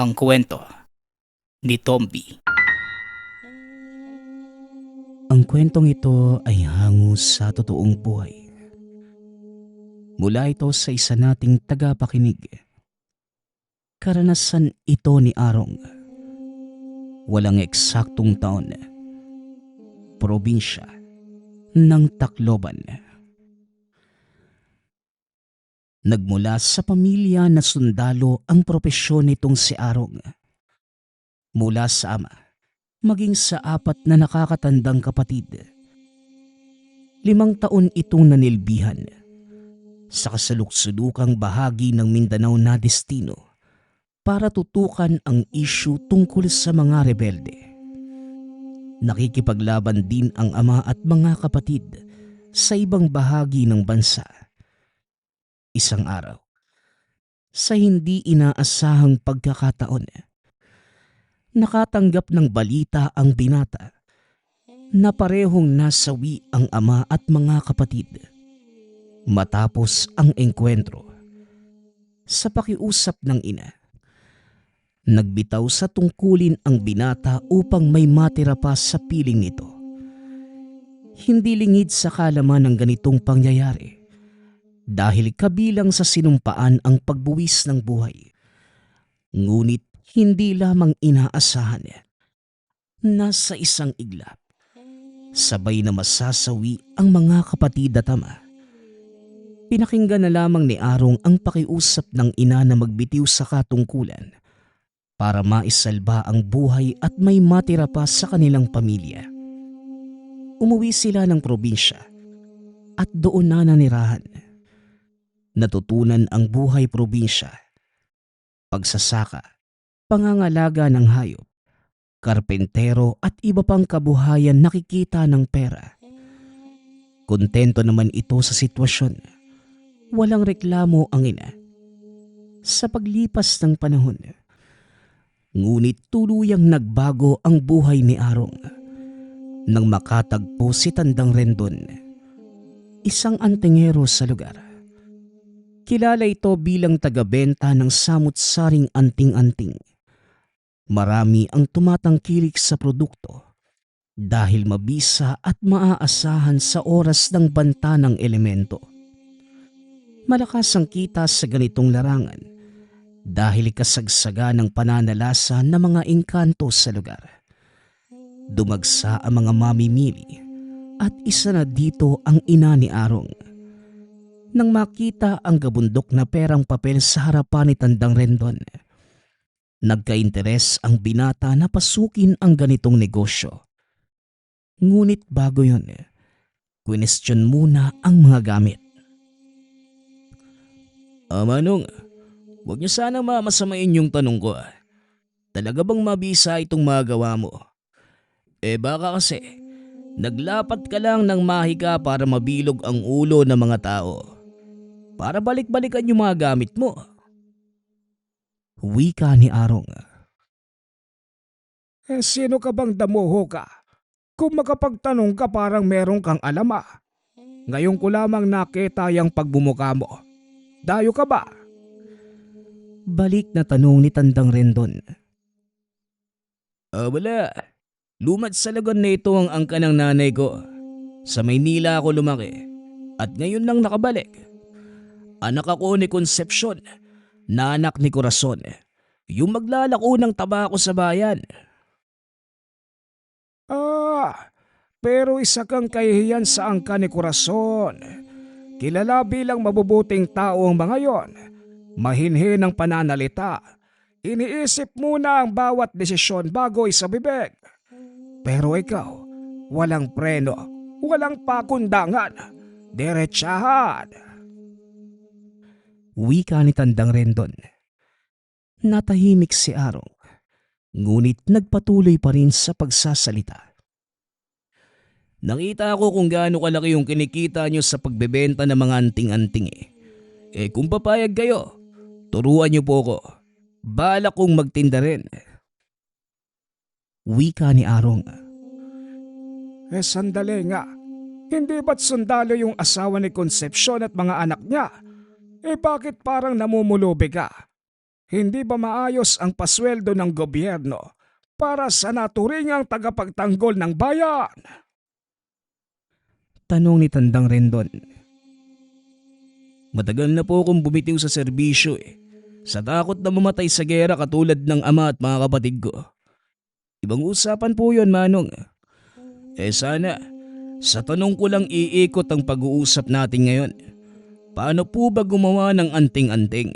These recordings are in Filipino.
Ang kwento ni Tomby. Ang kwentong ito ay hango sa totoong buhay. Mula ito sa isa nating tagapakinig. Karanasan ito ni Arong. Walang eksaktong taon. Probinsya ng Tacloban. Nagmula sa pamilya na sundalo ang propesyon nitong si Arong. Mula sa ama, maging sa apat na nakakatandang kapatid. 5 taon itong nanilbihan sa kasaluksulukang bahagi ng Mindanao na destino para tutukan ang isyu tungkol sa mga rebelde. Nakikipaglaban din ang ama at mga kapatid sa ibang bahagi ng bansa. Isang araw, sa hindi inaasahang pagkakataon, nakatanggap ng balita ang binata na parehong nasawi ang ama at mga kapatid. Matapos ang engkwentro, sa pakiusap ng ina, nagbitaw sa tungkulin ang binata upang may matira pa sa piling nito. Hindi lingid sa kalaman ng ganitong pangyayari dahil kabilang sa sinumpaan ang pagbuwis ng buhay. Ngunit hindi lamang inaasahan na sa isang iglap, sabay na masasawi ang mga kapatid at ama. Pinakinggan na lamang ni Arong ang pakiusap ng ina na magbitiw sa katungkulan para maisalba ang buhay at may matira pa sa kanilang pamilya. Umuwi sila ng probinsya at doon na nanirahan. Natutunan ang buhay probinsya, pagsasaka, pangangalaga ng hayop, karpentero at iba pang kabuhayan nakikita ng pera. Kontento naman ito sa sitwasyon. Walang reklamo ang ina. Sa paglipas ng panahon, ngunit tuluyang nagbago ang buhay ni Arong nang makatagpo si Tandang Rendon, isang antingero sa lugar. Kilala ito bilang tagabenta ng samut-saring anting-anting. Marami ang tumatangkilik sa produkto dahil mabisa at maaasahan sa oras ng banta ng elemento. Malakas ang kita sa ganitong larangan dahil kasagsaga ng pananalasa ng mga engkanto sa lugar. Dumagsa ang mga mamimili at isa na dito ang ina ni Arong. Nang makita ang gabundok na perang papel sa harapan ni Tandang Rendon, nagka-interes ang binata na pasukin ang ganitong negosyo. Ngunit bago yun, kwestiyon muna ang mga gamit. Manong, huwag niyo sana mamasamain yung tanong ko. Talaga bang mabisa itong magawa mo? Baka kasi, naglapat ka lang ng mahika para mabilog ang ulo ng mga tao. Para balik-balikan yung mga gamit mo. Wika ni Arong. Sino ka bang damuho ka? Kung makapagtanong ka parang meron kang alam ah. Ngayon ko lamang nakita yung pagbumuka mo. Dayo ka ba? Balik na tanong ni Tandang Rendon. Wala. Lumad sa lagon na ito ang angka ng nanay ko. Sa Maynila ako lumaki. At ngayon lang nakabalik. Anak ako ni Concepcion, na anak ni Corazon. Yung maglalako ng tabako sa bayan. Pero isa kang kahihiyan sa angka ni Corazon. Kilala bilang mabubuting tao ang mga yon. Mahinhin ang pananalita. Iniisip muna ang bawat desisyon bago isabibig. Pero ikaw, walang preno, walang pakundangan. Diretsahan. Wika ni Tandang Rendon. Natahimik si Arong, ngunit nagpatuloy pa rin sa pagsasalita. Nakita ko kung gaano kalaki yung kinikita nyo sa pagbebenta ng mga anting-anting kung papayag kayo, turuan nyo po ko. Balak kong magtinda rin. Wika ni Arong. Sandali nga. Hindi ba't sundalo yung asawa ni Concepcion at mga anak niya? Bakit parang namumulubi ka? Hindi ba maayos ang pasweldo ng gobyerno para sa naturingang tagapagtanggol ng bayan? Tanong ni Tandang Rendon. Matagal na po akong bumitiw sa serbisyo sa takot na mamatay sa gera katulad ng ama at mga kapatid ko. Ibang usapan po yon, Manong. Sana, sa tanong ko lang iikot ang pag-uusap natin ngayon. Paano po ba gumawa ng anting-anting?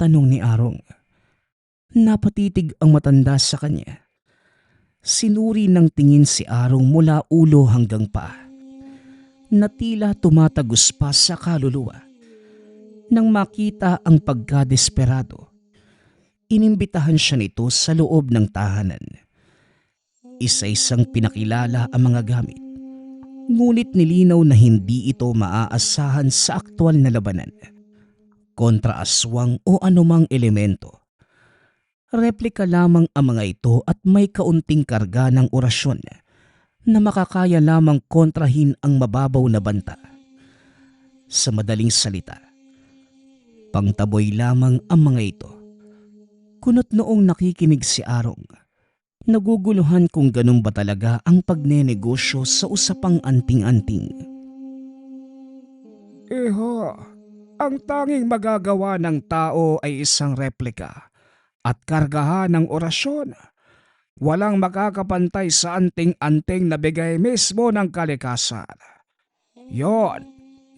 Tanong ni Arong. Napatitig ang matanda sa kanya. Sinuri ng tingin si Arong mula ulo hanggang paa, na tila tumatagos pa sa kaluluwa. Nang makita ang pagkadesperado, inimbitahan siya nito sa loob ng tahanan. Isa-isang pinakilala ang mga gamit, ngunit nilinaw na hindi ito maaasahan sa aktwal na labanan kontra aswang o anumang elemento. Replika lamang ang mga ito at may kaunting karga ng orasyon na makakaya lamang kontrahin ang mababaw na banta. Sa madaling salita, pangtaboy lamang ang mga ito. Kunot noong nakikinig si Arong, naguguluhan kung ganun ba talaga ang pagnenegosyo sa usapang anting-anting. Iho, ang tanging magagawa ng tao ay isang replika at kargahan ng orasyon. Walang makakapantay sa anting-anting na bigay mismo ng kalikasan. Yon,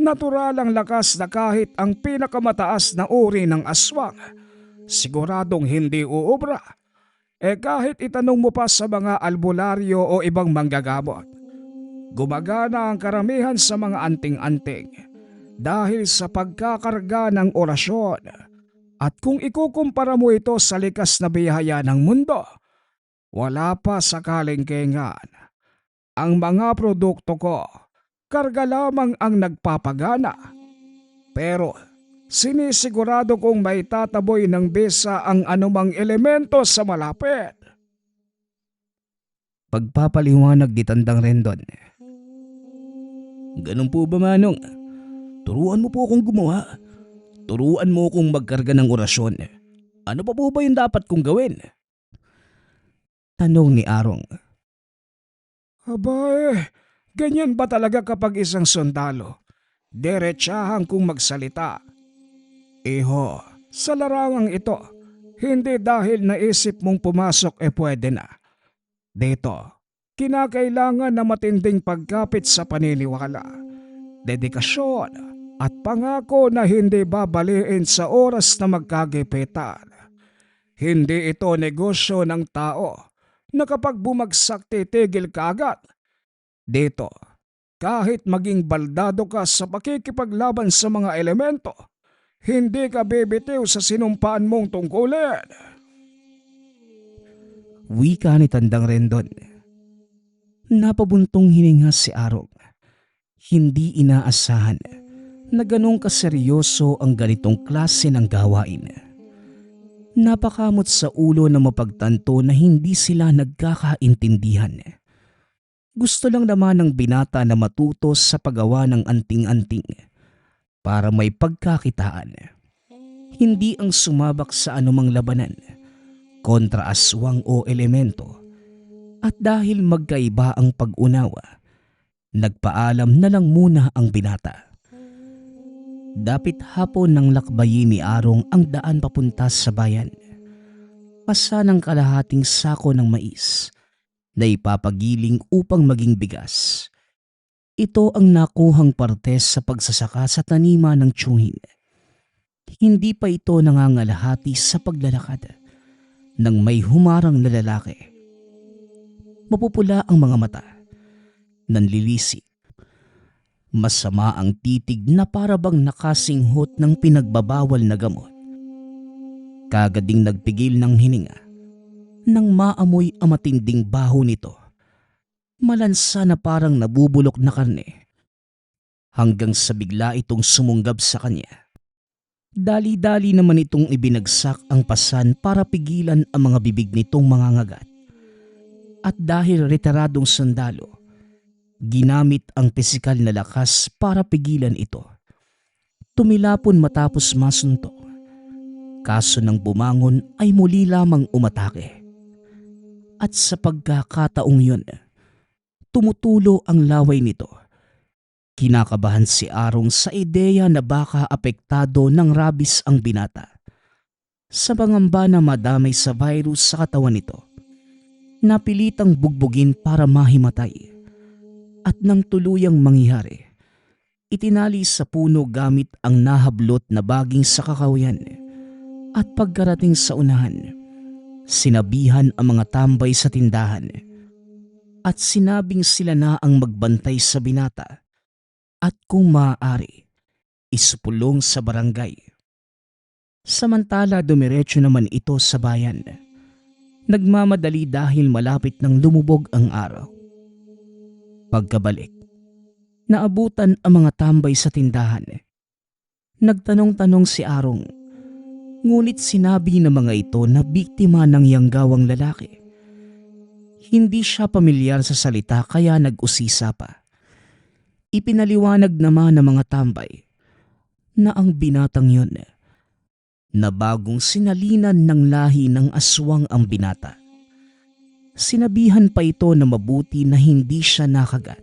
natural ang lakas na kahit ang pinakamataas na uri ng aswang, siguradong hindi uubra. Kahit itanong mo pa sa mga albularyo o ibang manggagamot, gumagana ang karamihan sa mga anting-anting dahil sa pagkakarga ng orasyon. At kung ikukumpara mo ito sa likas na biyaya ng mundo, wala pa sa kalengkengan. Ang mga produkto ko, karga lamang ang nagpapagana. Pero sinisigurado kong may tataboy ng bisa ang anumang elemento sa malapit. Pagpapaliwanag ni Tandang Rendon. Ganun po ba, Manong? Turuan mo po akong gumawa. Turuan mo akong magkarga ng orasyon. Ano pa po ba yung dapat kong gawin? Tanong ni Arong. Abay, ganyan ba talaga kapag isang sundalo? Diretsahan kung magsalita. Iho, sa larangang ito, hindi dahil naisip mong pumasok pwede na. Dito, kinakailangan na matinding pagkapit sa paniniwala, dedikasyon, at pangako na hindi babaliin sa oras na magkagipitan. Hindi ito negosyo ng tao na kapag bumagsak titigil ka agad. Dito, kahit maging baldado ka sa pakikipaglaban sa mga elemento, hindi ka bibitiw sa sinumpaan mong tungkulin. Wika ni Tandang Rendon. Napabuntong hininga si Arong. Hindi inaasahan na ganong kaseryoso ang ganitong klase ng gawain. Napakamot sa ulo na mapagtanto na hindi sila nagkakaintindihan. Gusto lang naman ng binata na matuto sa paggawa ng anting-anting para may pagkakitaan. Hindi ang sumabak sa anumang labanan kontra aswang o elemento. At dahil magkaiba ang pag-unawa, nagpaalam na lang muna ang binata. Dapit hapon nang lakbayin ni Arong ang daan papunta sa bayan. Pasa ng kalahating sako ng mais na ipapagiling upang maging bigas. Ito ang nakuhang parte sa pagsasaka sa tanima ng tiyuhin. Hindi pa ito nangangalahati sa paglalakad nang may humarang na lalaki. Mapupula ang mga mata, nanlilisik. Masama ang titig na parabang nakasinghot ng pinagbabawal na gamot. Kagading nagpigil ng hininga nang maamoy ang matinding baho nito. Malansa na parang nabubulok na karne. Hanggang sa bigla itong sumunggab sa kanya. Dali-dali naman itong ibinagsak ang pasan para pigilan ang mga bibig nitong mangangagat. At dahil retiradong sundalo, ginamit ang pisikal na lakas para pigilan ito. Tumilapon matapos masuntok Kaso nang bumangon ay muli lamang umatake. At sa pagkakataong yun, tumutulo ang laway nito. Kinakabahan si Arong sa ideya na baka apektado ng rabies ang binata. Sa pangamba na madamay sa virus sa katawan nito, napilitang bugbugin para mahimatay. At nang tuluyang mangyari, itinali sa puno gamit ang nahablot na baging sa kakawian. At pagkarating sa unahan, sinabihan ang mga tambay sa tindahan at sinabing sila na ang magbantay sa binata at kung maaari, isupulong sa barangay. Samantala dumiretso naman ito sa bayan. Nagmamadali dahil malapit nang lumubog ang araw. Pagkabalik, naabutan ang mga tambay sa tindahan. Nagtanong-tanong si Arong, ngunit sinabi ng mga ito na biktima ng yanggawang lalaki. Hindi siya pamilyar sa salita kaya nag-usisa pa. Ipinaliwanag naman ng mga tambay na ang binatang yun na bagong sinalinan ng lahi ng aswang ang binata. Sinabihan pa ito na mabuti na hindi siya nakagat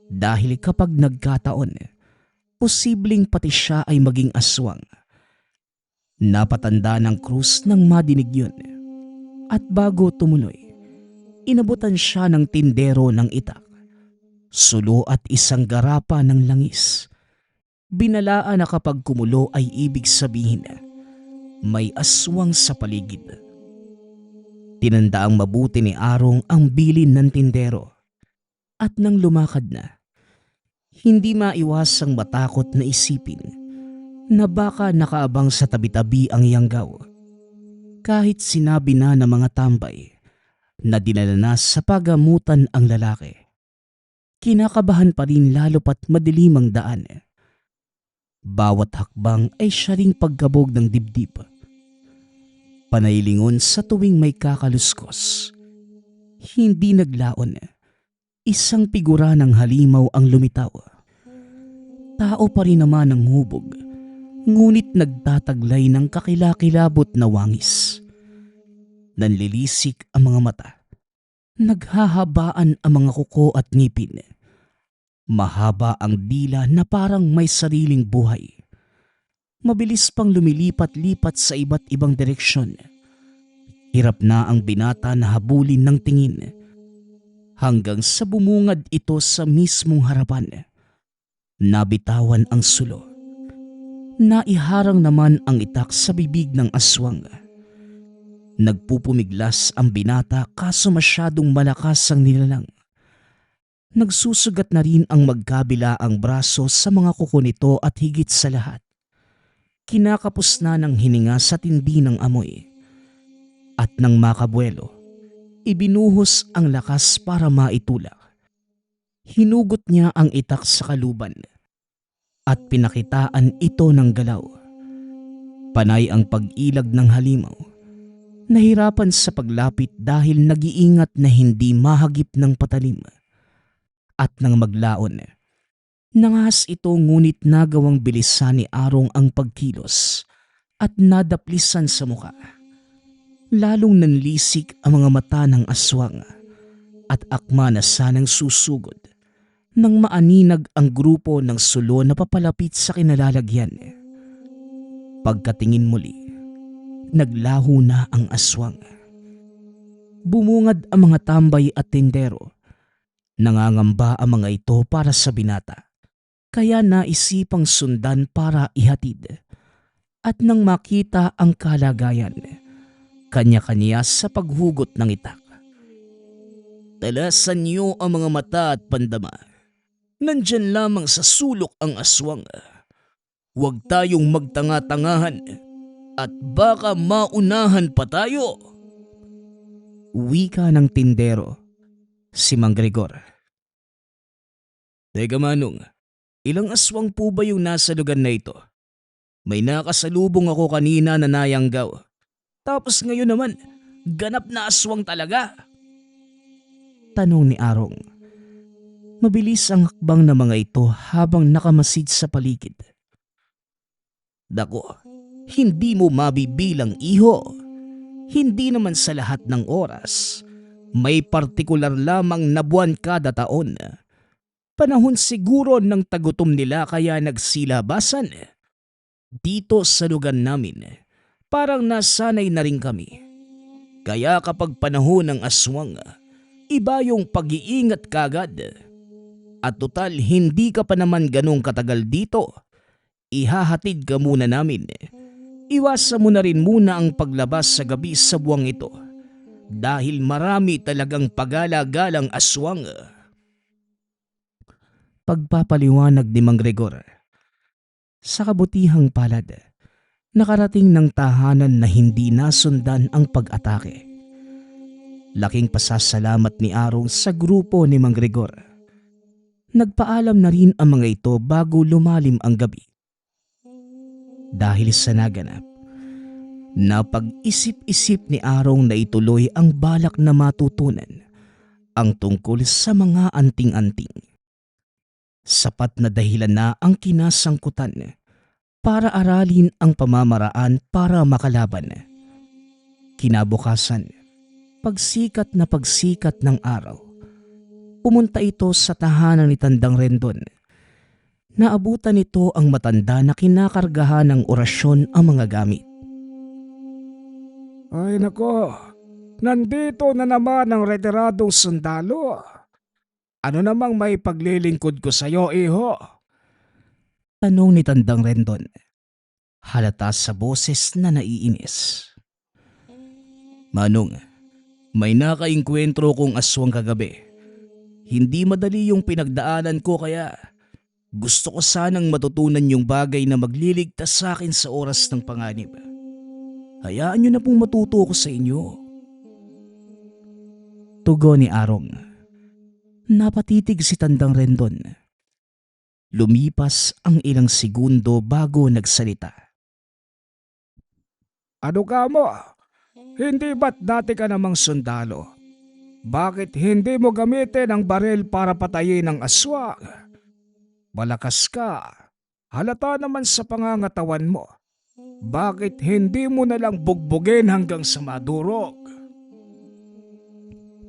dahil kapag nagkataon, posibleng pati siya ay maging aswang. Napatanda ng krus nang madinig yun at bago tumuloy, inabutan siya ng tindero ng itak, sulo at isang garapa ng langis. Binalaan na kapag kumulo ay ibig sabihin may aswang sa paligid. Tinandaang mabuti ni Arong ang bilin ng tindero at nang lumakad na, hindi maiwasang matakot na isipin na baka nakaabang sa tabi-tabi ang yanggaw. Kahit sinabi na ng mga tambay na dinala na sa pagamutan ang lalaki, kinakabahan pa rin lalo pat madilim ang daan. Bawat hakbang ay siya ring pagkabog ng dibdib. Panaylingon sa tuwing may kakaluskos. Hindi naglaon. Isang figura ng halimaw ang lumitaw. Tao pa rin naman ang hubog, ngunit nagtataglay ng kakilakilabot na wangis. Nanlilisik ang mga mata. Naghahabaan ang mga kuko at ngipin. Mahaba ang dila na parang may sariling buhay. Mabilis pang lumilipat-lipat sa iba't ibang direksyon. Hirap na ang binata na habulin ng tingin hanggang sa bumungad ito sa mismong harapan. Nabitawan ang sulo. Naiharang naman ang itak sa bibig ng aswang. Nagpupumiglas ang binata kaso masyadong malakas ang nilalang. Nagsusugat na rin ang magkabila ang braso sa mga kuko nito at higit sa lahat, kinakapos na ng hininga sa tindi ng amoy. At nang makabuelo, ibinuhos ang lakas para maitulak. Hinugot niya ang itak sa kaluban at pinakitaan ito ng galaw. Panay ang pag-ilag ng halimaw. Nahirapan sa paglapit dahil nag-iingat na hindi mahagip ng patalim. At nang maglaon, nangahas ito ngunit nagawang bilisan ni Arong ang pagkilos at nadaplisan sa muka. Lalong nanlisik ang mga mata ng aswang at akma na sanang susugod nang maaninag ang grupo ng sulo na papalapit sa kinalalagyan. Pagkatingin muli, naglaho na ang aswang. Bumungad ang mga tambay at tindero. Nangangamba ang mga ito para sa binata, kaya naisipang sundan para ihatid. At nang makita ang kalagayan, kanya-kanya sa paghugot ng itak. Talasan niyo ang mga mata at pandama. Nandyan lamang sa sulok ang aswang. Huwag tayong magtanga-tangahan at baka maunahan pa tayo. Wika ng tindero, si Mang Gregor. Teka Manong, ilang aswang po ba yung nasa lugar na ito? May nakasalubong ako kanina na nayanggaw. Tapos ngayon naman, ganap na aswang talaga. Tanong ni Arong. Mabilis ang hakbang ng mga ito habang nakamasid sa paligid. Dako, hindi mo mabibilang iho. Hindi naman sa lahat ng oras. May partikular lamang na buwan kada taon. Panahon siguro ng tagutom nila kaya nagsilabasan. Dito sa lugar namin, parang nasanay na rin kami. Kaya kapag panahon ng aswang, iba yung pag-iingat kagad. At total hindi ka pa naman ganong katagal dito. Ihahatid ka muna namin. Iwasan mo na rin muna ang paglabas sa gabi sa buwang ito. Dahil marami talagang pagala-galang aswang. Pagpapaliwanag ni Mang Gregor. Sa kabutihang palad, nakarating ng tahanan na hindi nasundan ang pag-atake. Laking pasasalamat ni Arong sa grupo ni Mang Gregor. Nagpaalam na rin ang mga ito bago lumalim ang gabi. Dahil sa naganap, napag-isip-isip ni Arong na ituloy ang balak na matutunan ang tungkol sa mga anting-anting. Sapat na dahilan na ang kinasangkutan para aralin ang pamamaraan para makalaban. Kinabukasan, pagsikat ng araw, pumunta ito sa tahanan ni Tandang Rendon. Naabutan nito ang matanda na kinakargahan ng orasyon ang mga gamit. Ay nako, nandito na naman ang retiradong sundalo. Ano namang may paglilingkod ko sa'yo, iho? Tanong ni Tandang Rendon. Halata sa boses na naiinis. Manong, may nakainkwentro kong aswang kagabi. Hindi madali yung pinagdaanan ko kaya gusto ko sanang matutunan yung bagay na magliligtas sa akin sa oras ng panganib. Hayaan nyo na pong matuto ko sa inyo. Tugon ni Arong. Napatitig si Tandang Rendon. Lumipas ang ilang segundo bago nagsalita. Ano ka mo? Hindi ba't dati ka namang sundalo? Bakit hindi mo gamitin ang baril para patayin ang aswang? Malakas ka. Halata naman sa pangangatawan mo. Bakit hindi mo na lang bugbugin hanggang sa madurog?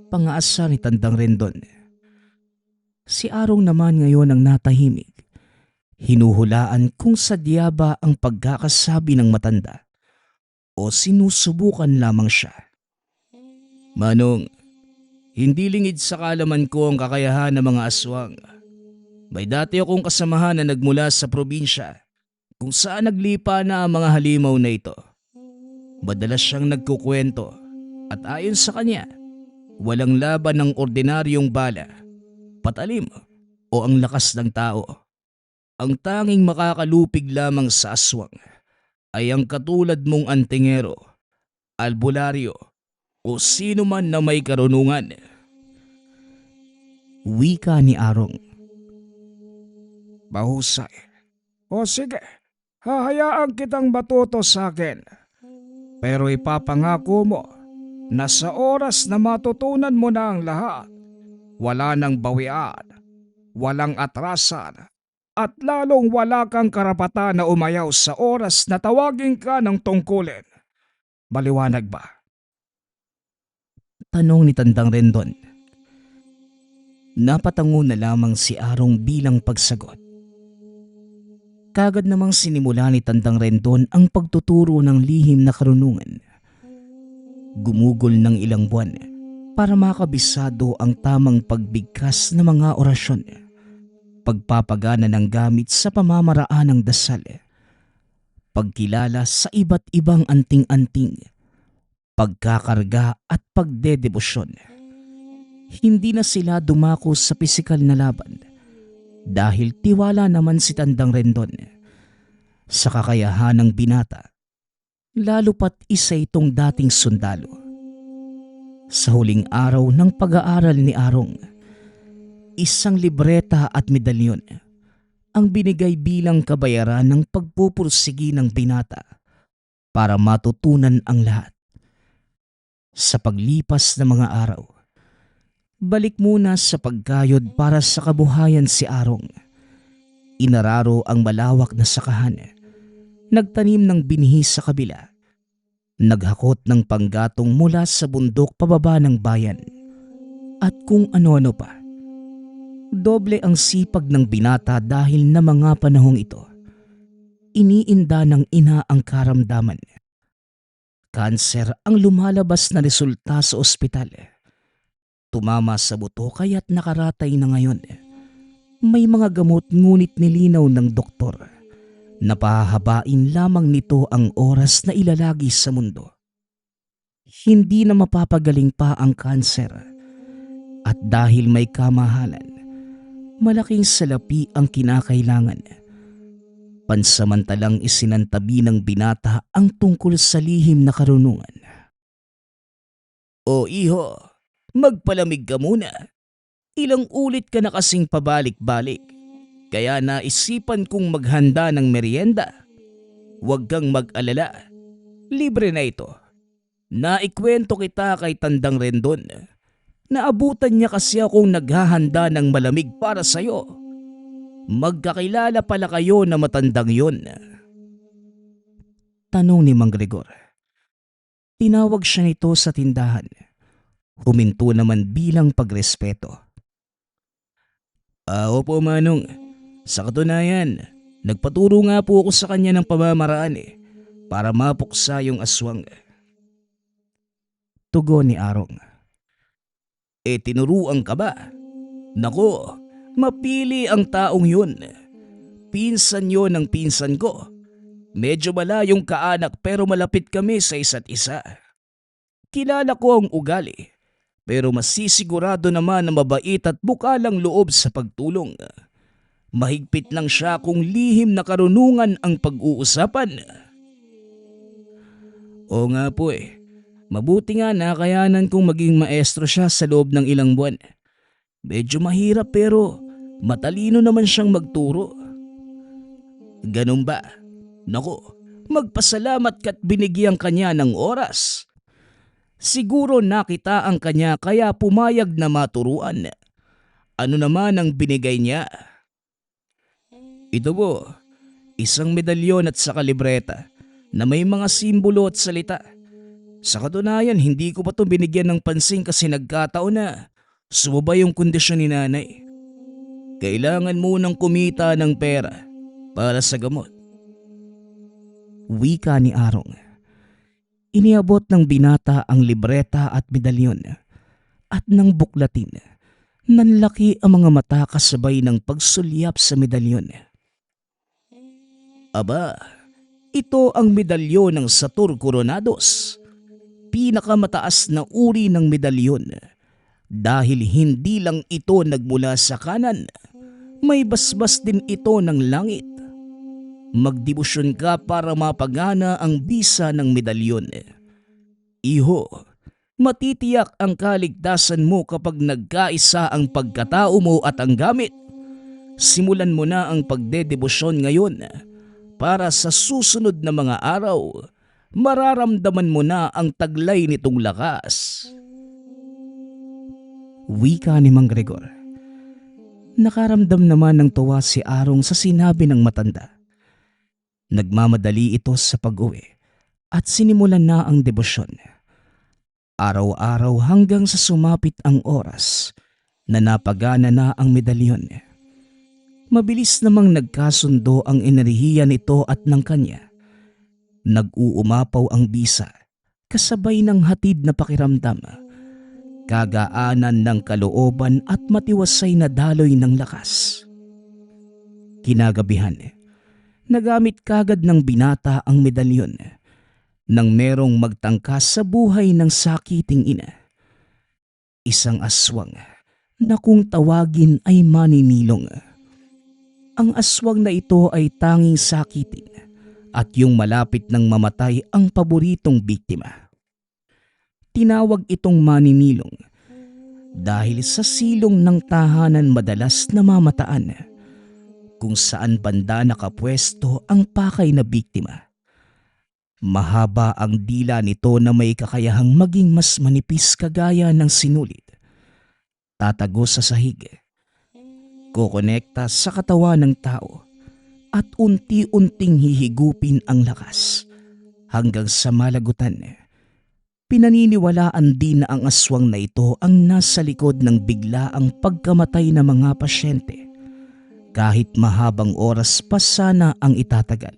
Pangaasa ni Tandang Rendon. Si Arong naman ngayon ang natahimik. Hinuhulaan kung sadya ba ang pagkakasabi ng matanda o sinusubukan lamang siya. Manong, hindi lingid sa kaalaman ko ang kakayahan ng mga aswang. May dati akong kasamahan na nagmula sa probinsya kung saan naglipa na ang mga halimaw na ito. Madalas siyang nagkukwento at ayon sa kanya, walang laban ng ordinaryong bala, patalim o ang lakas ng tao. Ang tanging makakalupig lamang sa aswang ay ang katulad mong antingero, albularyo o sino man na may karunungan. Wika ni Arong. Mahusay. O sige, hahayaan kitang matuto sa akin. Pero ipapangako mo na sa oras na matutunan mo na ang lahat, wala nang bawian, walang atrasan, at lalong wala kang karapatan na umayaw sa oras na tawagin ka ng tungkulin. Maliwanag ba? Tanong ni Tandang Rendon. Napatango na lamang si Arong bilang pagsagot. Kagad namang sinimula ni Tandang Rendon ang pagtuturo ng lihim na karunungan. Gumugol ng ilang buwan para makabisado ang tamang pagbigkas ng mga orasyon, pagpapagana ng gamit sa pamamaraan ng dasal, pagkilala sa iba't ibang anting-anting, pagkakarga at pagdedebosyon. Hindi na sila dumako sa pisikal na laban dahil tiwala naman si Tandang Rendon sa kakayahan ng binata, lalo pat isa itong dating sundalo. Sa huling araw ng pag-aaral ni Arong, isang libreta at medalyon ang binigay bilang kabayaran ng pagpupursigi ng binata para matutunan ang lahat. Sa paglipas ng mga araw, balik muna sa pagkayod para sa kabuhayan si Arong. Inararo ang malawak na sakahan, nagtanim ng binhi sa kabila, naghakot ng panggatong mula sa bundok pababa ng bayan, at kung ano-ano pa. Doble ang sipag ng binata dahil na mga panahong ito, iniinda ng ina ang karamdaman. Kanser ang lumalabas na resulta sa ospital. Tumama sa buto kaya't nakaratay na ngayon. May mga gamot ngunit nilinaw ng doktor na pahahabain lamang nito ang oras na ilalagi sa mundo. Hindi na mapapagaling pa ang kanser at dahil may kamahalan, malaking salapi ang kinakailangan. Pansamantalang isinantabi ng binata ang tungkol sa lihim na karunungan. O iho, magpalamig ka muna. Ilang ulit ka na kasing pabalik-balik. Kaya naisipan kong maghanda ng merienda. Huwag kang mag-alala. Libre na ito. Naikwento kita kay Tandang Rendon. Naabutan niya kasi akong naghahanda ng malamig para sa'yo. Magkakilala pala kayo na matandang yun. Tanong ni Mang Gregor. Tinawag siya nito sa tindahan. Huminto naman bilang pagrespeto. Opo Manong, sa katunayan, nagpaturo nga po ako sa kanya ng pamamaraan para mapuksa yung aswang. Tugon ni Arong. Tinuruan ka ba? Nako, mapili ang taong yun. Pinsan yun ng pinsan ko. Medyo malayong kaanak pero malapit kami sa isa't isa. Kilala ko ang ugali, pero masisigurado naman na mabait at bukalang loob sa pagtulong. Mahigpit lang siya kung lihim na karunungan ang pag-uusapan. Oo nga po Mabuti nga nakayanan kong maging maestro siya sa loob ng ilang buwan. Medyo mahirap pero matalino naman siyang magturo. Ganun ba? Naku, magpasalamat ka't binigyan kanya ng oras. Siguro nakita ang kanya kaya pumayag na maturuan. Ano naman ang binigay niya? Ito po, isang medalyon at saka libreta na may mga simbolo at salita. Sa katunayan, hindi ko pa ito binigyan ng pansin kasi nagkataon na sumubay yung kondisyon ni nanay. Kailangan mo nang kumita ng pera para sa gamot. Wika ni Arong. Iniabot ng binata ang libreta at medalyon at nang buklatin, nanlaki ang mga mata kasabay ng pagsulyap sa medalyon. Aba, ito ang medalyon ng Satur Coronados. Pinakamataas na uri ng medalyon dahil hindi lang ito nagmula sa kanan, may basbas din ito ng langit. Magdebosyon ka para mapagana ang bisa ng medalyon. Iho, matitiyak ang kaligtasan mo kapag nagkaisa ang pagkatao mo at ang gamit. Simulan mo na ang pagdedebosyon ngayon para sa susunod na mga araw mararamdaman mo na ang taglay nitong lakas. Wika ni Mang Gregor. Nakaramdam naman ng tuwa si Arong sa sinabi ng matanda. Nagmamadali ito sa pag-uwi at sinimulan na ang debosyon. Araw-araw hanggang sa sumapit ang oras na napagana na ang medalyon. Mabilis namang nagkasundo ang enerhiya nito at ng kanya. Nag-uumapaw ang bisa kasabay ng hatid na pakiramdam, kagaanan ng kalooban at matiwasay na daloy ng lakas. Kinagabihan, nagamit kagad ng binata ang medalyon nang merong magtangkas sa buhay ng sakiting ina. Isang aswang na kung tawagin ay maninilong. Ang aswang na ito ay tanging sakitin at yung malapit ng mamatay ang paboritong biktima. Tinawag itong maninilong dahil sa silong ng tahanan madalas namamataan kung saan banda nakapwesto ang pakay na biktima. Mahaba ang dila nito na may kakayahang maging mas manipis kagaya ng sinulit. Tatago sa sahig, kokonekta sa katawan ng tao at unti-unting hihigupin ang lakas hanggang sa malagutan. Pinaniniwalaan din na ang aswang na ito ang nasa likod ng biglaang pagkamatay ng mga pasyente kahit mahabang oras pa sana ang itatagal.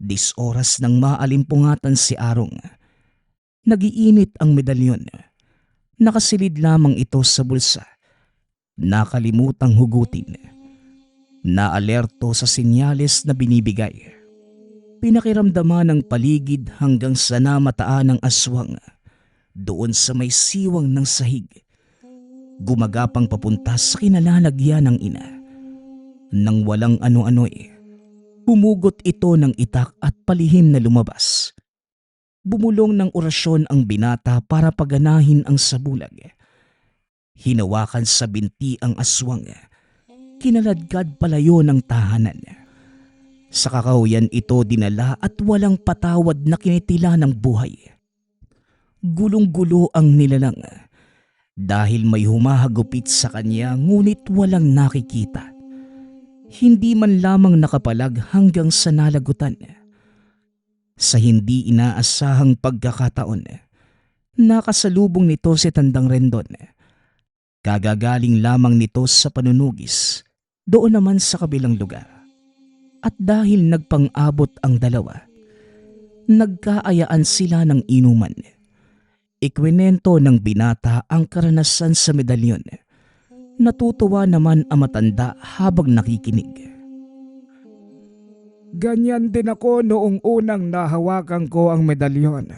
10 oras nang maalimpungatan si Arong. Nagiinit ang medalyon. Nakasilid lamang ito sa bulsa. Nakalimutang hugutin. Naalerto sa senyales na binibigay. Pinakiramdaman ng paligid hanggang sa namataan ng aswang doon sa may siwang ng sahig. Gumagapang papunta sa kinalalagyan ng ina. Nang walang ano-ano'y, humugot ito ng itak at palihim na lumabas. Bumulong ng orasyon ang binata para paganahin ang sabulag. Hinawakan sa binti ang aswang. Kinaladkad palayo ng tahanan. Sa kakahuyan ito dinala at walang patawad na kinitila ng buhay. Gulong-gulo ang nilalang dahil may humahagupit sa kanya ngunit walang nakikita. Hindi man lamang nakapalag hanggang sa nalagutan. Sa hindi inaasahang pagkakataon, nakasalubong nito si Tandang Rendon. Kagagaling lamang nito sa panunugis, doon naman sa kabilang lugar. At dahil nagpang-abot ang dalawa, nagkaayaan sila ng inuman. Ikwinento ng binata ang karanasan sa medalyon. Natutuwa naman ang matanda habang nakikinig. Ganyan din ako noong unang nahawakan ko ang medalyon.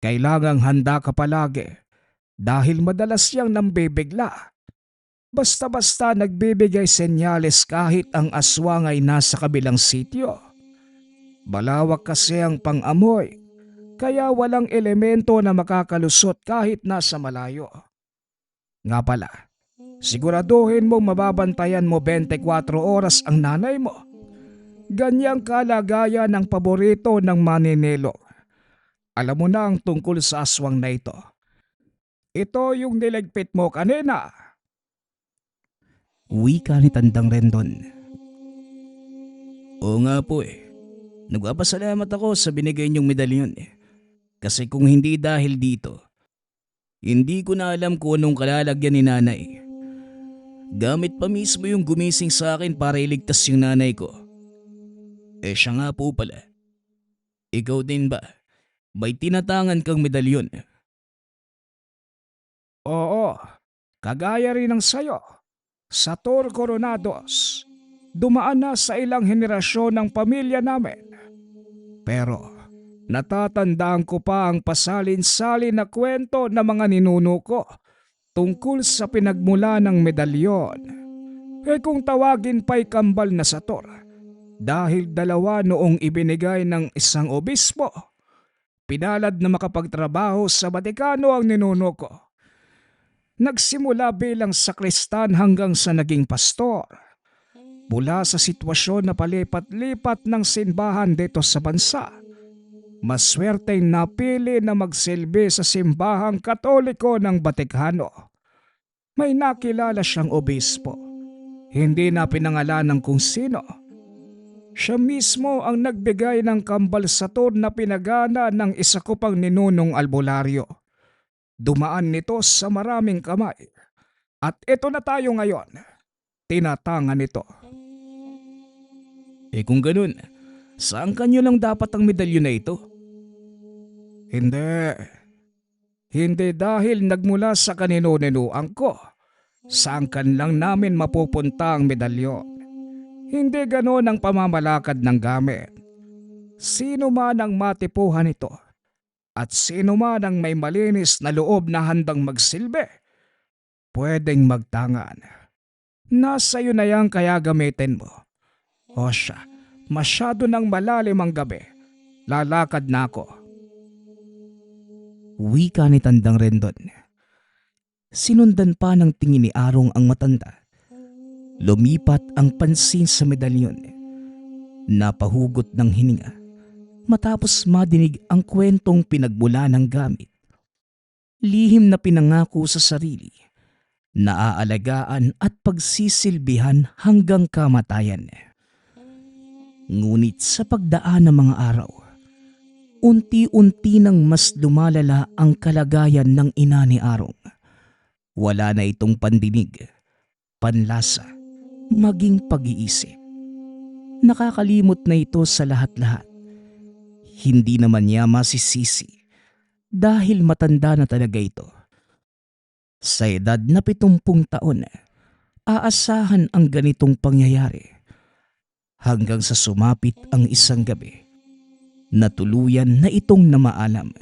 Kailangang handa ka palagi dahil madalas siyang nambibigla. Basta-basta nagbibigay senyales kahit ang aswang ay nasa kabilang sityo. Malawak kasi ang pang-amoy, kaya walang elemento na makakalusot kahit nasa malayo. Nga pala, siguraduhin mong mababantayan mo 24 oras ang nanay mo. Ganyang kalagayan ng paborito ng maninelo. Alam mo na ang tungkol sa aswang na ito. Ito yung niligpit mo kanina. Wika ni Tandang Rendon. Oo nga po eh. Nagpapasalamat ako sa binigay niyong medalyon eh. Kasi kung hindi dahil dito, hindi ko na alam kung anong kalalagyan ni nanay. Gamit pa mismo yung gumising sa akin para iligtas yung nanay ko. Eh siya nga po pala. Ikaw din ba? May tinatangan kang medalyon? Oo, kagaya rin ng sayo. Sator Coronados, dumaan na sa ilang henerasyon ng pamilya namin. Pero natatandaan ko pa ang pasalin-salin na kwento ng mga ninuno ko tungkol sa pinagmula ng medalyon. Eh kung tawagin pa'y kambal na sator dahil dalawa noong ibinigay ng isang obispo. Pinalad na makapagtrabaho sa Batikano ang ninuno ko. Nagsimula bilang sakristan hanggang sa naging pastor. Mula sa sitwasyon na palipat-lipat ng simbahan dito sa bansa, maswerteng napili na magsilbi sa simbahang Katoliko ng Batikano. May nakilala siyang obispo. Hindi na pinangalanan kung sino. Siya mismo ang nagbigay ng kambal sator na pinagana ng isa ko pang ninunong albularyo. Dumaan nito sa maraming kamay. At ito na tayo ngayon. Tinatangan nito. Eh kung ganun, saan kanyo lang dapat ang medalyon na ito? Hindi. Hindi dahil nagmula sa kanino-ninuang ko. Saan kan lang namin mapupunta ang medalyon. Hindi ganon ang pamamalakad ng gamit. Sino man ang matipuhan ito at sino man ang may malinis na loob na handang magsilbi, pwedeng magtangan. Nasa iyo na yan kaya gamitin mo. O siya, masyado nang malalim ang gabi. Lalakad na ako. Wika ni Tandang Rendon. Sinundan pa ng tingin ni Arong ang matanda. Lumipat ang pansin sa medalyon. Napahugot ng hininga matapos madinig ang kwentong pinagmula ng gamit. Lihim na pinangako sa sarili naaalagaan at pagsisilbihan hanggang kamatayan. Ngunit sa pagdaan ng mga araw, unti-unti nang mas lumalala ang kalagayan ng ina ni Arong. Wala na itong pandinig, panlasa, maging pag-iisip. Nakakalimot na ito sa lahat-lahat. Hindi naman niya masisisi dahil matanda na talaga ito. Sa edad na 70 taon, aasahan ang ganitong pangyayari hanggang sa sumapit ang isang gabi na tuluyan na itong namaalam.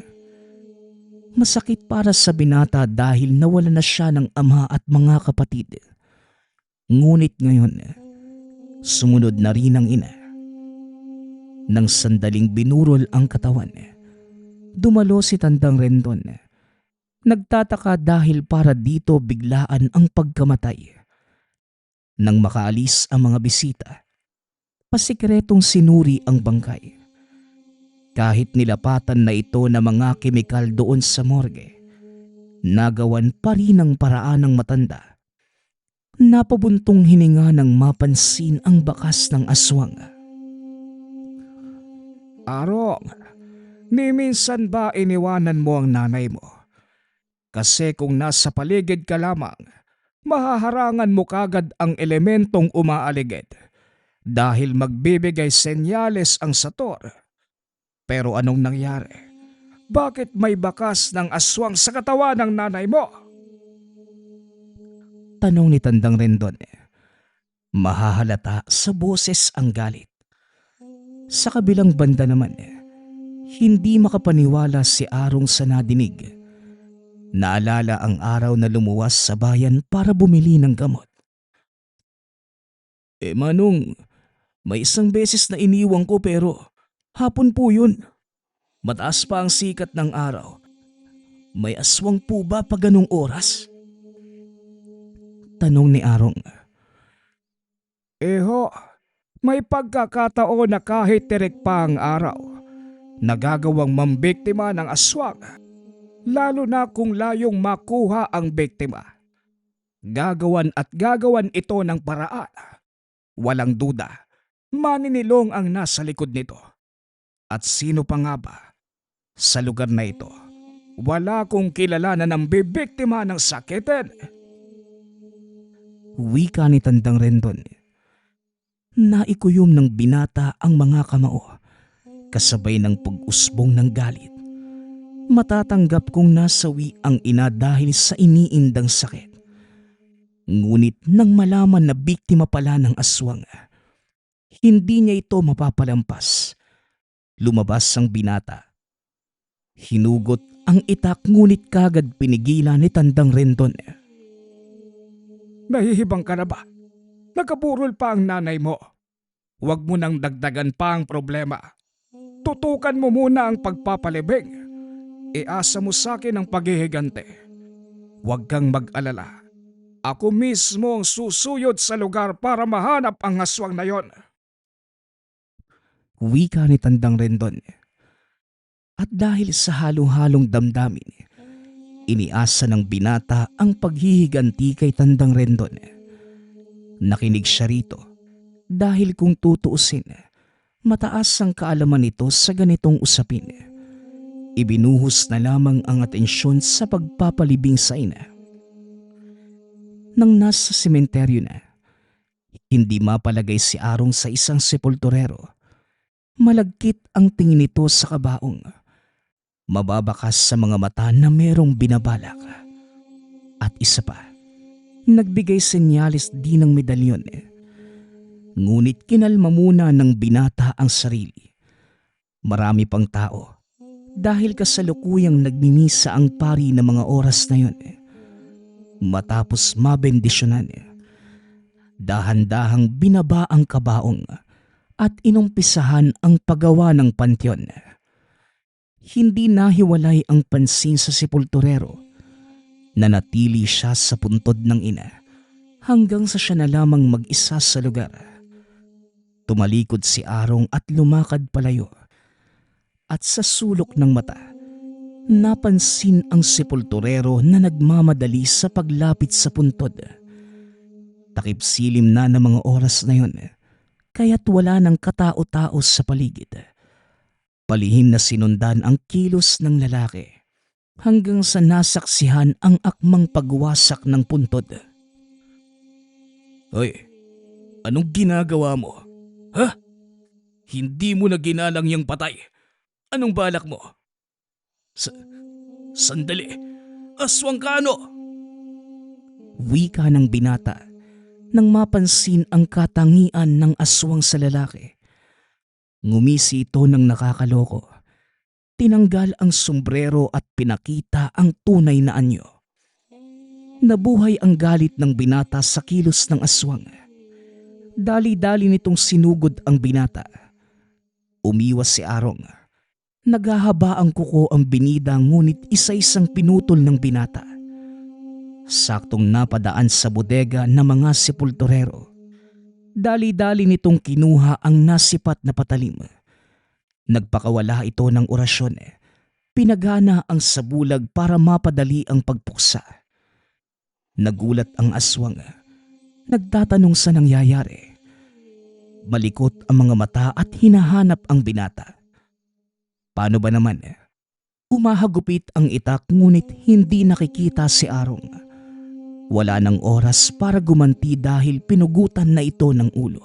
Masakit para sa binata dahil nawala na siya ng ama at mga kapatid. Ngunit ngayon, sumunod na rin ang ina. Nang sandaling binurol ang katawan, dumalo si Tandang Rendon. Nagtataka dahil para dito biglaan ang pagkamatay. Nang makaalis ang mga bisita, pasikretong sinuri ang bangkay. Kahit nilapatan na ito ng mga kemikal doon sa morgue, nagawan pa rin ang paraan ng matanda. Napabuntong hininga nang mapansin ang bakas ng aswang. Arong, ni minsan ba iniwanan mo ang nanay mo? Kasi kung nasa paligid ka lamang, mahaharangan mo kagad ang elementong umaaligid dahil magbibigay senyales ang sator. Pero anong nangyari? Bakit may bakas ng aswang sa katawan ng nanay mo? Tanong ni Tandang Rendon. Mahahalata sa boses ang galit. Sa kabilang banda naman, hindi makapaniwala si Arong sa nadinig. Naalala ang araw na lumuwas sa bayan para bumili ng gamot. Manong, may isang beses na iniwang ko pero hapon po yun. Mataas pa ang sikat ng araw. May aswang po ba pa ganong oras? Tanong ni Arong. Eho, may pagkakataon na kahit tirik pa ang araw, nagagawang mambiktima ng aswang, lalo na kung layong makuha ang biktima. Gagawan at gagawan ito ng paraan. Walang duda, maninilong ang nasa likod nito. At sino pa nga ba? Sa lugar na ito, wala kong kilala na nang bibiktima ng sakitin. Wika ni Tandang Rendon. Naikuyom ng binata ang mga kamao, kasabay ng pag-usbong ng galit. Matatanggap kong nasawi ang ina dahil sa iniindang sakit. Ngunit nang malaman na biktima pala ng aswang, hindi niya ito mapapalampas. Lumabas ang binata. Hinugot ang itak ngunit kagad pinigilan ni Tandang Rendon. Nahihibang ka na ba? Nakaburol pa ang nanay mo. Huwag mo nang dagdagan pa ang problema. Tutukan mo muna ang pagpapalibing. Iasa mo sa akin ang paghihigante. Huwag kang mag-alala. Ako mismo ang susuyod sa lugar para mahanap ang aswang na yon. Wika ni Tandang Rendon. At dahil sa halong-halong damdamin, iniasa ng binata ang paghihiganti kay Tandang Rendon. Nakinig siya rito dahil kung tutuusin, mataas ang kaalaman nito sa ganitong usapin. Ibinuhos na lamang ang atensyon sa pagpapalibing sa ina. Nang nasa sementeryo na, hindi mapalagay si Arong sa isang sepulturero. Malagkit ang tingin nito sa kabaong. Mababakas sa mga mata na merong binabalak. At isa pa, nagbigay senyales din ng medalyon. Ngunit kinalma muna ng binata ang sarili. Marami pang tao dahil kasalukuyang nagmimisa ang pari ng mga oras na yun. Matapos mabendisyonan, dahan-dahang binaba ang kabaong at inumpisahan ang paggawa ng pantyon. Hindi nahiwalay ang pansin sa sepulturero. Nanatili siya sa puntod ng ina hanggang sa siya na lamang mag-isa sa lugar. Tumalikod si Arong at lumakad palayo. At sa sulok ng mata, napansin ang sepulturero na nagmamadali sa paglapit sa puntod. Takip silim na ng mga oras na yon, kaya't wala ng katao-tao sa paligid. Palihim na sinundan ang kilos ng lalaki hanggang sa nasaksihan ang akmang pagwasak ng puntod. Hoy, anong ginagawa mo? Ha? Hindi mo na ginalang yung patay. Anong balak mo? Sandali. Aswang ka ano? Wika ng binata nang mapansin ang katangian ng aswang sa lalaki. Ngumisi ito ng nakakaloko. Tinanggal ang sombrero at pinakita ang tunay na anyo. Nabuhay ang galit ng binata sa kilos ng aswang. Dali-dali nitong sinugod ang binata. Umiwas si Arong. Naghahaba ang kuko ang binida ngunit isa-isang pinutol ng binata. Saktong napadaan sa bodega ng mga sepulturero. Dali-dali nitong kinuha ang nasipat na patalim. Nagpakawala ito ng orasyon. Pinagana ang sabulag para mapadali ang pagpuksa. Nagulat ang aswang. Nagtatanong sa nangyayari. Malikot ang mga mata at hinahanap ang binata. Paano ba naman? Umahagupit ang itak ngunit hindi nakikita si Arong. Wala nang oras para gumanti dahil pinugutan na ito ng ulo.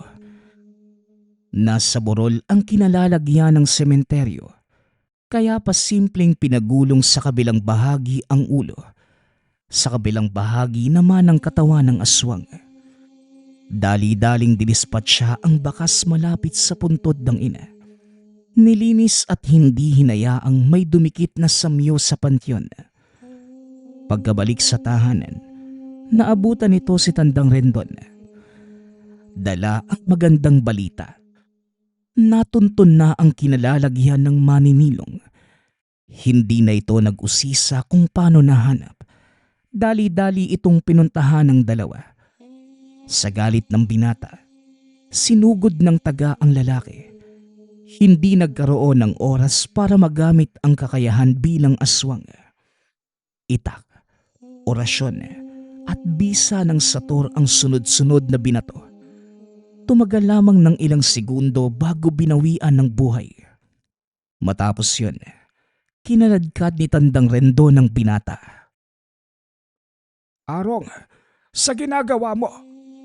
Nasa burol ang kinalalagyan ng sementeryo, kaya pa simpleng pinagulong sa kabilang bahagi ang ulo. Sa kabilang bahagi naman ang katawan ng aswang. Dali-daling dinispatsa ang bakas malapit sa puntod ng ina. Nilinis at hindi hinayaang may dumikit na samyo sa pantyon. Pagkabalik sa tahanan, naabutan nito si Tandang Rendon. Dala ang magandang balita. Natuntun na ang kinalalagyan ng maninilong. Hindi na ito nag-usisa kung paano nahanap. Dali-dali itong pinuntahan ng dalawa. Sa galit ng binata, sinugod ng taga ang lalaki. Hindi nagkaroon ng oras para magamit ang kakayahan bilang aswang. Itak, orasyon, at bisa ng sator ang sunod-sunod na binato. Tumagal lamang ng ilang segundo bago binawian ng buhay. Matapos yun, kinaladkad ni Tandang Rendo ng binata. Arong, sa ginagawa mo,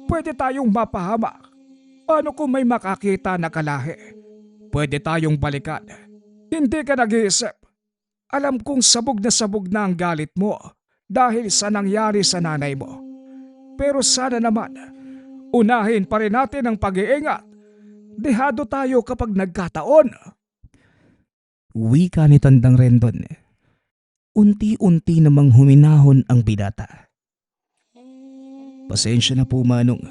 pwede tayong mapahamak. Paano kung may makakita na kalahi? Pwede tayong balikan. Hindi ka nag-iisip. Alam kong sabog na ang galit mo dahil sa nangyari sa nanay mo. Pero sana naman, unahin pa rin natin ang pag-iingat. Dehado tayo kapag nagkataon. Wika ni Tandang Rendon. Unti-unti namang huminahon ang binata. Pasensya na po, Manong.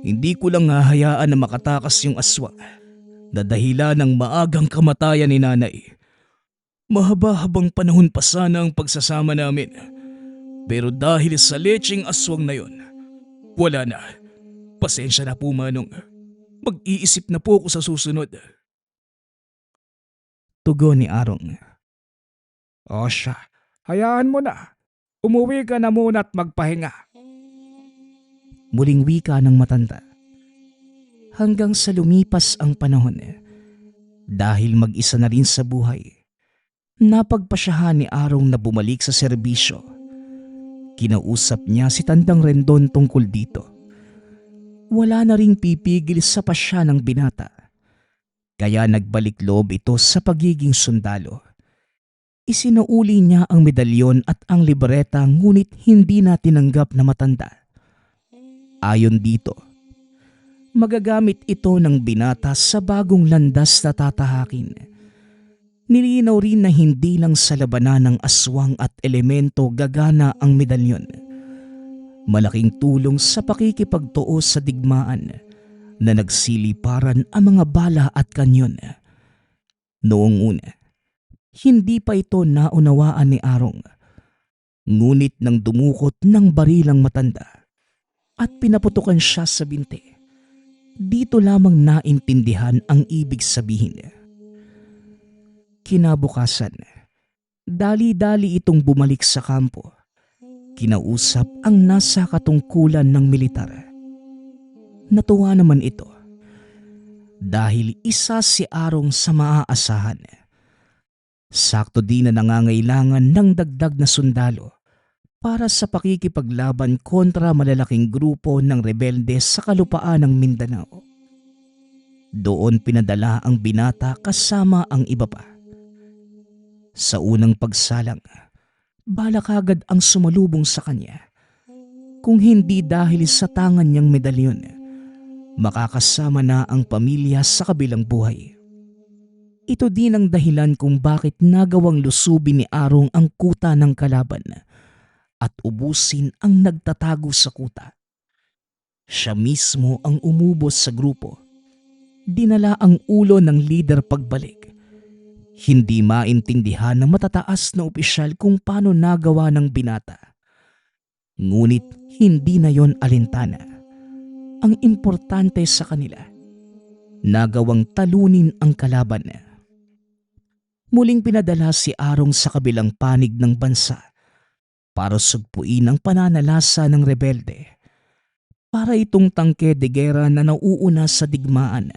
Hindi ko lang hahayaan na makatakas yung aswang na dahilan ng maagang kamatayan ni nanay. Mahaba-habang panahon pa sana ang pagsasama namin. Pero dahil sa lecheng aswang na yon, wala na. Pasensya na po, Manong. Mag-iisip na po ako sa susunod. Tugon ni Arong. O siya, hayaan mo na. Umuwi ka na muna at magpahinga. Muling wika ng matanda. Hanggang sa lumipas ang panahon, dahil mag-isa na rin sa buhay, napagpasyahan ni Arong na bumalik sa serbisyo. Kinausap niya si Tandang Rendon tungkol dito. Wala na ring pipigil sa pasya ng binata. Kaya nagbalik loob ito sa pagiging sundalo. Isinuuli niya ang medalyon at ang libreta ngunit hindi na tinanggap na matanda. Ayon dito, magagamit ito ng binata sa bagong landas na tatahakin. Nilinaw rin na hindi lang sa labanan ng aswang at elemento gagana ang medalyon. Malaking tulong sa pakikipagtuos sa digmaan na nagsiliparan ang mga bala at kanyon. Noong una, hindi pa ito naunawaan ni Arong. Ngunit nang dumukot ng barilang matanda at pinaputukan siya sa binti, dito lamang naintindihan ang ibig sabihin. Kinabukasan, Dali-dali itong bumalik sa kampo. Kinausap ang nasa katungkulan ng militar. Natuwa naman ito dahil isa si Arong sa maaasahan. Sakto din na nangangailangan ng dagdag na sundalo para sa pakikipaglaban kontra malalaking grupo ng rebelde sa kalupaan ng Mindanao. Doon pinadala ang binata kasama ang iba pa. Sa unang pagsalang, balak agad ang sumalubong sa kanya. Kung hindi dahil sa tangan niyang medalyon, makakasama na ang pamilya sa kabilang buhay. Ito din ang dahilan kung bakit nagawang lusubin ni Arong ang kuta ng kalaban at ubusin ang nagtatago sa kuta. Siya mismo ang umubos sa grupo. Dinala ang ulo ng leader pagbalik. Hindi maintindihan ng matataas na opisyal kung paano nagawa ng binata. Ngunit hindi na yon alintana. Ang importante sa kanila, nagawang talunin ang kalaban. Muling pinadala si Arong sa kabilang panig ng bansa para sugpuin ang pananalasa ng rebelde. Para itong tangke de gera na nauuna sa digmaan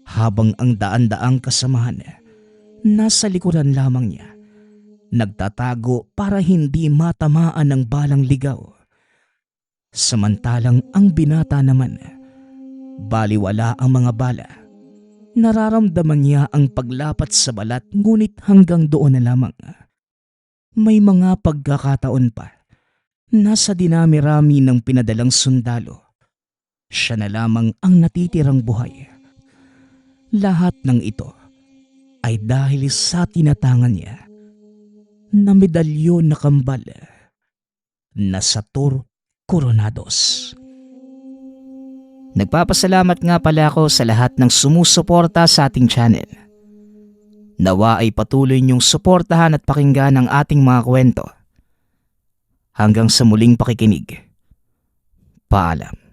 habang ang daan-daang kasamahan nasa likuran lamang niya, nagtatago para hindi matamaan ng balang ligaw. Samantalang ang binata naman, baliwala ang mga bala. Nararamdaman niya ang paglapat sa balat ngunit hanggang doon na lamang. May mga pagkakataon pa, nasa dinami-rami ng pinadalang sundalo, siya na lamang ang natitirang buhay. Lahat ng ito ay dahil sa tinatangan niya na medalyon na kambal na Sator Coronados. Nagpapasalamat nga pala ako sa lahat ng sumusuporta sa ating channel. Nawa ay patuloy niyong suportahan at pakinggan ang ating mga kwento. Hanggang sa muling pakikinig. Paalam.